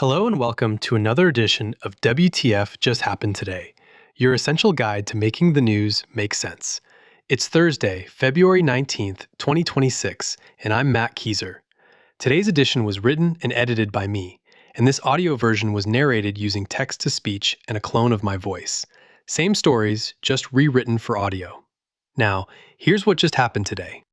Hello and welcome to another edition of WTF Just Happened Today, your essential guide to making the news make sense. It's Thursday, February 19th, 2026, and I'm Matt Kieser. Today's edition was written and edited by me, and this audio version was narrated using text-to-speech and a clone of my voice. Same stories, just rewritten for audio. Now, here's what just happened today.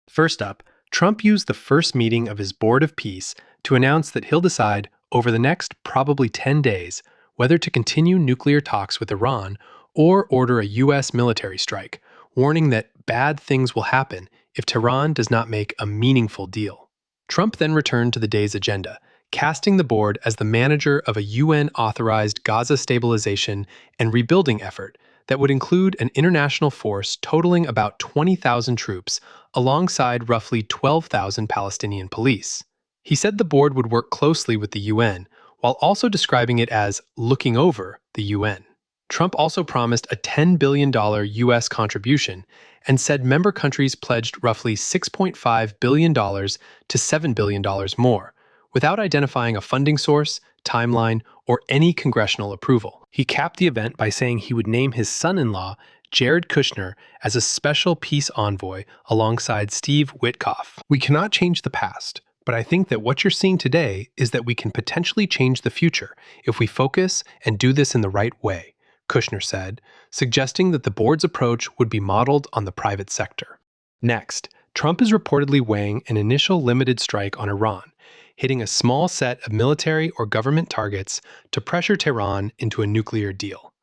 First up, Trump used the first meeting of his Board of Peace to announce that he'll decide over the next probably 10 days whether to continue nuclear talks with Iran or order a U.S. military strike, warning that bad things will happen if Tehran does not make a meaningful deal. Trump then returned to the day's agenda, casting the board as the manager of a UN-authorized Gaza stabilization and rebuilding effort that would include an international force totaling about 20,000 troops alongside roughly 12,000 Palestinian police. He said the board would work closely with the UN, while also describing it as looking over the UN. Trump also promised a $10 billion U.S. contribution and said member countries pledged roughly $6.5 billion to $7 billion more, without identifying a funding source, timeline, or any congressional approval. He capped the event by saying he would name his son-in-law, Jared Kushner, as a special peace envoy alongside Steve Witkoff. "We cannot change the past, but I think that what you're seeing today is that we can potentially change the future if we focus and do this in the right way," Kushner said, suggesting that the board's approach would be modeled on the private sector. Next, Trump is reportedly weighing an initial limited strike on Iran, hitting a small set of military or government targets to pressure Tehran into a nuclear deal.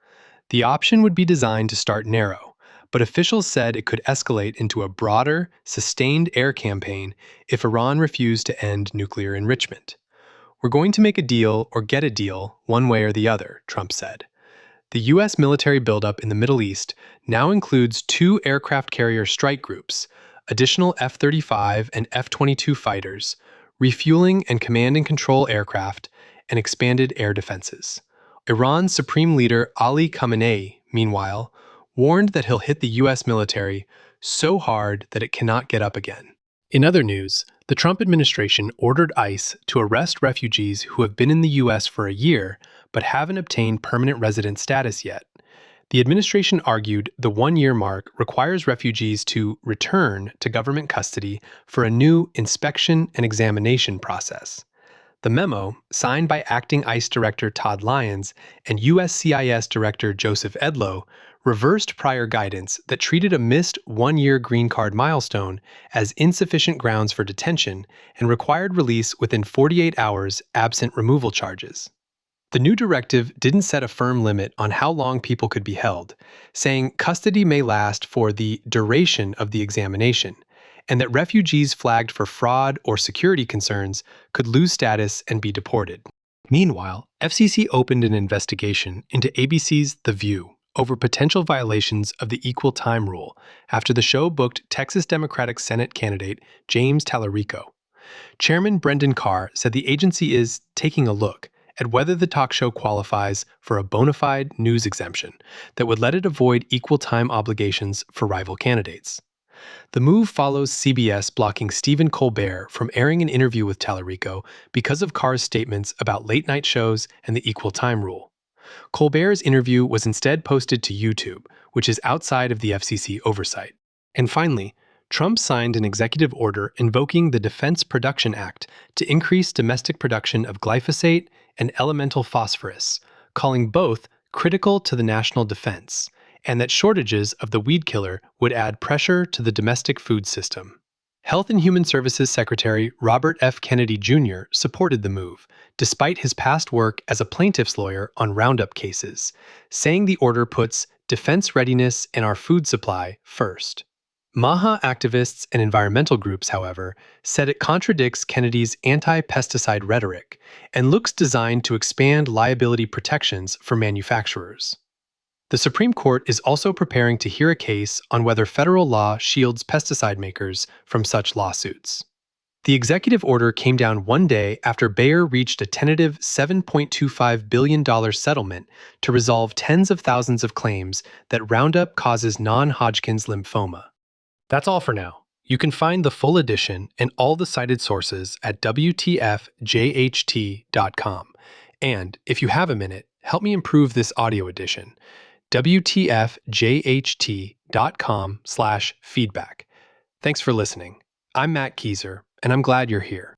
The option would be designed to start narrow, but officials said it could escalate into a broader, sustained air campaign if Iran refused to end nuclear enrichment. "We're going to make a deal or get a deal, one way or the other," Trump said. The U.S. military buildup in the Middle East now includes 2 aircraft carrier strike groups, additional F-35 and F-22 fighters, refueling and command and control aircraft, and expanded air defenses. Iran's Supreme Leader Ali Khamenei, meanwhile, warned that he'll hit the U.S. military so hard that it cannot get up again. In other news, the Trump administration ordered ICE to arrest refugees who have been in the U.S. for a year but haven't obtained permanent resident status yet. The administration argued the 1-year mark requires refugees to return to government custody for a new inspection and examination process. The memo, signed by Acting ICE Director Todd Lyons and USCIS Director Joseph Edlow, reversed prior guidance that treated a missed 1-year green card milestone as insufficient grounds for detention and required release within 48 hours absent removal charges. The new directive didn't set a firm limit on how long people could be held, saying custody may last for the duration of the examination, and that refugees flagged for fraud or security concerns could lose status and be deported. Meanwhile, FCC opened an investigation into ABC's The View over potential violations of the equal time rule after the show booked Texas Democratic Senate candidate James Talarico. Chairman Brendan Carr said the agency is taking a look at whether the talk show qualifies for a bona fide news exemption that would let it avoid equal time obligations for rival candidates. The move follows CBS blocking Stephen Colbert from airing an interview with Talarico because of Carr's statements about late-night shows and the equal time rule. Colbert's interview was instead posted to YouTube, which is outside of the FCC oversight. And finally, Trump signed an executive order invoking the Defense Production Act to increase domestic production of glyphosate and elemental phosphorus, calling both critical to the national defense, and that shortages of the weed killer would add pressure to the domestic food system. Health and Human Services Secretary Robert F. Kennedy Jr. supported the move, despite his past work as a plaintiff's lawyer on Roundup cases, saying the order puts defense readiness and our food supply first. MAHA activists and environmental groups, however, said it contradicts Kennedy's anti-pesticide rhetoric and looks designed to expand liability protections for manufacturers. The Supreme Court is also preparing to hear a case on whether federal law shields pesticide makers from such lawsuits. The executive order came down one day after Bayer reached a tentative $7.25 billion settlement to resolve tens of thousands of claims that Roundup causes non-Hodgkin's lymphoma. That's all for now. You can find the full edition and all the cited sources at WTFJHT.com. And if you have a minute, help me improve this audio edition. WTFJHT.com/feedback. Thanks for listening. I'm Matt Kieser, and I'm glad you're here.